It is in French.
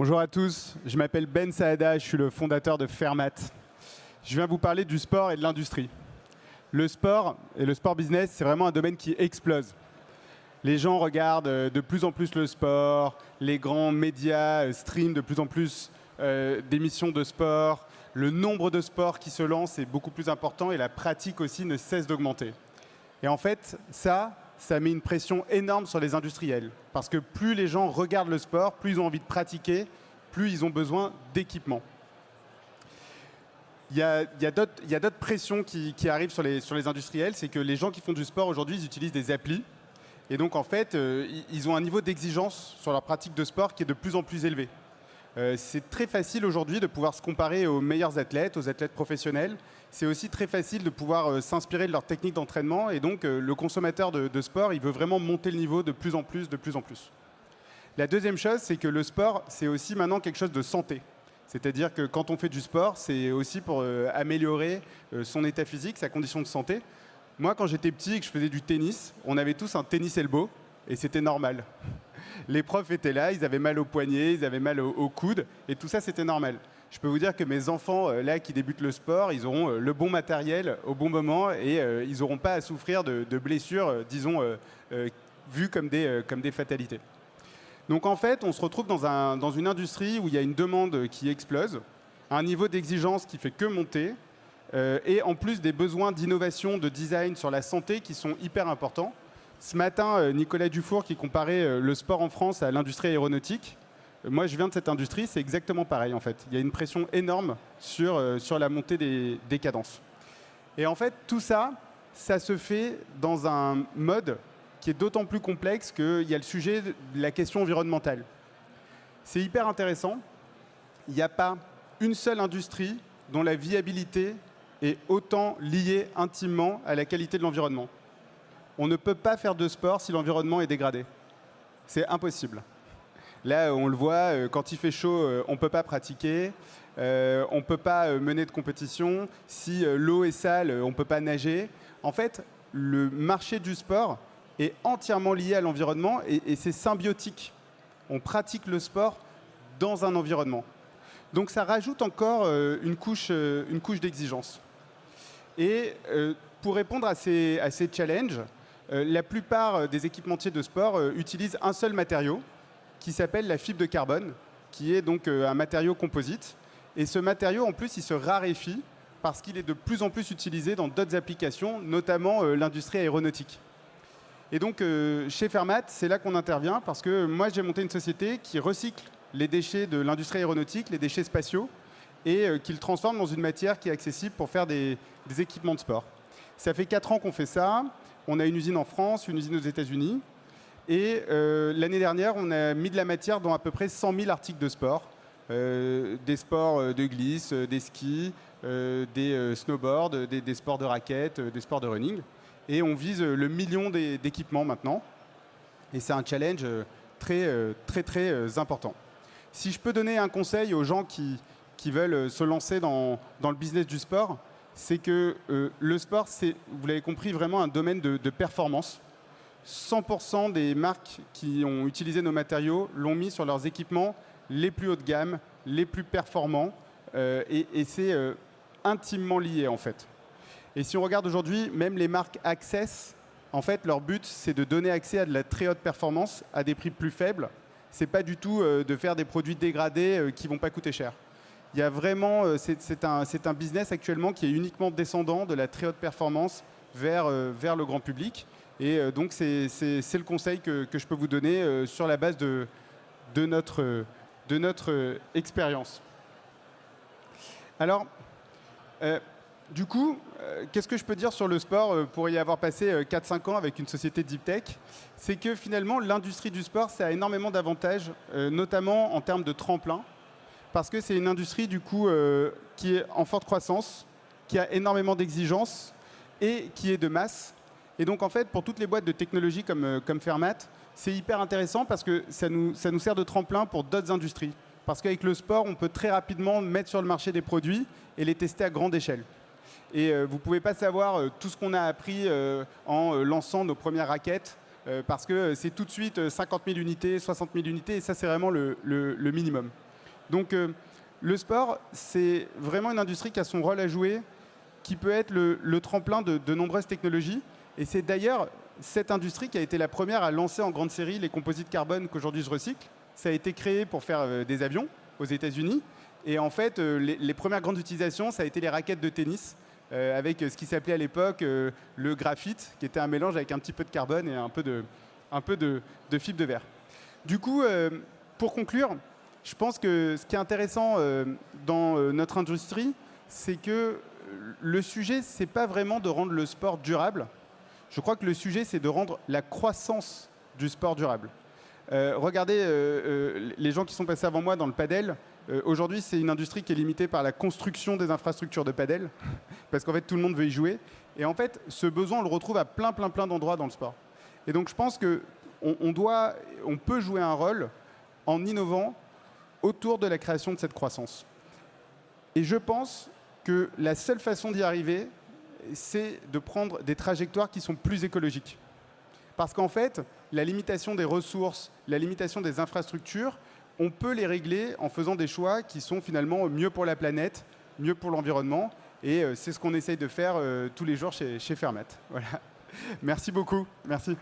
Bonjour à tous, je m'appelle Ben Saada, je suis le fondateur de Fermat. Je viens vous parler du sport et de l'industrie. Le sport et le sport business, c'est vraiment un domaine qui explose. Les gens regardent de plus en plus le sport, les grands médias streament de plus en plus d'émissions de sport, le nombre de sports qui se lancent est beaucoup plus important et la pratique aussi ne cesse d'augmenter. Et en fait, ça met une pression énorme sur les industriels. Parce que plus les gens regardent le sport, plus ils ont envie de pratiquer, plus ils ont besoin d'équipement. Il y a d'autres pressions qui arrivent sur les industriels, c'est que les gens qui font du sport aujourd'hui, ils utilisent des applis. Et donc en fait, ils ont un niveau d'exigence sur leur pratique de sport qui est de plus en plus élevé. C'est très facile aujourd'hui de pouvoir se comparer aux meilleurs athlètes, aux athlètes professionnels. C'est aussi très facile de pouvoir s'inspirer de leur technique d'entraînement. Et donc, le consommateur de sport, il veut vraiment monter le niveau de plus en plus, de plus en plus. La deuxième chose, c'est que le sport, c'est aussi maintenant quelque chose de santé. C'est-à-dire que quand on fait du sport, c'est aussi pour améliorer son état physique, sa condition de santé. Moi, quand j'étais petit et que je faisais du tennis, on avait tous un tennis elbow et c'était normal. Les profs étaient là, ils avaient mal aux poignets, ils avaient mal aux coudes, et tout ça, c'était normal. Je peux vous dire que mes enfants, là, qui débutent le sport, ils auront le bon matériel au bon moment et ils n'auront pas à souffrir de blessures, disons, vues comme des fatalités. Donc, en fait, on se retrouve dans une industrie où il y a une demande qui explose, un niveau d'exigence qui fait que monter, et en plus des besoins d'innovation, de design sur la santé qui sont hyper importants. Ce matin, Nicolas Dufour qui comparait le sport en France à l'industrie aéronautique. Moi, je viens de cette industrie, c'est exactement pareil en fait. Il y a une pression énorme sur la montée des cadences. Et en fait, tout ça, ça se fait dans un mode qui est d'autant plus complexe qu'il y a le sujet de la question environnementale. C'est hyper intéressant. Il n'y a pas une seule industrie dont la viabilité est autant liée intimement à la qualité de l'environnement. On ne peut pas faire de sport si l'environnement est dégradé. C'est impossible. Là, on le voit, quand il fait chaud, on ne peut pas pratiquer, on ne peut pas mener de compétition. Si l'eau est sale, on ne peut pas nager. En fait, le marché du sport est entièrement lié à l'environnement et c'est symbiotique. On pratique le sport dans un environnement. Donc ça rajoute encore une couche d'exigence. Et pour répondre à ces challenges, la plupart des équipementiers de sport utilisent un seul matériau qui s'appelle la fibre de carbone, qui est donc un matériau composite. Et ce matériau, en plus, il se raréfie parce qu'il est de plus en plus utilisé dans d'autres applications, notamment l'industrie aéronautique. Et donc, chez Fermat, c'est là qu'on intervient parce que moi, j'ai monté une société qui recycle les déchets de l'industrie aéronautique, les déchets spatiaux, et qui le transforme dans une matière qui est accessible pour faire des équipements de sport. Ça fait 4 ans qu'on fait ça. On a une usine en France, une usine aux États-Unis. Et l'année dernière, on a mis de la matière dans à peu près 100 000 articles de sport. Des sports de glisse, des skis, des snowboards, des sports de raquettes, des sports de running. Et on vise le million d'équipements maintenant. Et c'est un challenge très important. Si je peux donner un conseil aux gens qui veulent se lancer dans le business du sport, c'est que le sport, c'est, vous l'avez compris, vraiment un domaine de performance. 100% des marques qui ont utilisé nos matériaux l'ont mis sur leurs équipements les plus haut de gamme, les plus performants, et c'est intimement lié en fait. Et si on regarde aujourd'hui, même les marques Access, en fait, leur but, c'est de donner accès à de la très haute performance à des prix plus faibles. C'est pas du tout de faire des produits dégradés qui vont pas coûter cher. Il y a vraiment, c'est un business actuellement qui est uniquement descendant de la très haute performance vers le grand public. Et donc, c'est le conseil que je peux vous donner sur la base de notre expérience. Alors, du coup, qu'est-ce que je peux dire sur le sport pour y avoir passé 4-5 ans avec une société deep tech? C'est que finalement, l'industrie du sport, ça a énormément d'avantages, notamment en termes de tremplin. Parce que c'est une industrie du coup qui est en forte croissance, qui a énormément d'exigences et qui est de masse. Et donc en fait, pour toutes les boîtes de technologie comme Fermat, c'est hyper intéressant parce que ça nous sert de tremplin pour d'autres industries. Parce qu'avec le sport, on peut très rapidement mettre sur le marché des produits et les tester à grande échelle. Et vous ne pouvez pas savoir tout ce qu'on a appris en lançant nos premières raquettes parce que c'est tout de suite 50 000 unités, 60 000 unités et ça c'est vraiment le minimum. Donc le sport, c'est vraiment une industrie qui a son rôle à jouer, qui peut être le tremplin de nombreuses technologies. Et c'est d'ailleurs cette industrie qui a été la première à lancer en grande série les composites carbone qu'aujourd'hui je recycle. Ça a été créé pour faire des avions aux États-Unis. Et en fait, les premières grandes utilisations, ça a été les raquettes de tennis, avec ce qui s'appelait à l'époque le graphite, qui était un mélange avec un petit peu de carbone et un peu de fibre de verre. Du coup, pour conclure, je pense que ce qui est intéressant dans notre industrie, c'est que le sujet, c'est pas vraiment de rendre le sport durable. Je crois que le sujet, c'est de rendre la croissance du sport durable. Regardez les gens qui sont passés avant moi dans le padel. Aujourd'hui, c'est une industrie qui est limitée par la construction des infrastructures de padel, parce qu'en fait, tout le monde veut y jouer. Et en fait, ce besoin, on le retrouve à plein d'endroits dans le sport. Et donc, je pense qu'on peut jouer un rôle en innovant autour de la création de cette croissance. Et je pense que la seule façon d'y arriver, c'est de prendre des trajectoires qui sont plus écologiques. Parce qu'en fait, la limitation des ressources, la limitation des infrastructures, on peut les régler en faisant des choix qui sont finalement mieux pour la planète, mieux pour l'environnement. Et c'est ce qu'on essaye de faire tous les jours chez Fermat. Voilà. Merci beaucoup. Merci.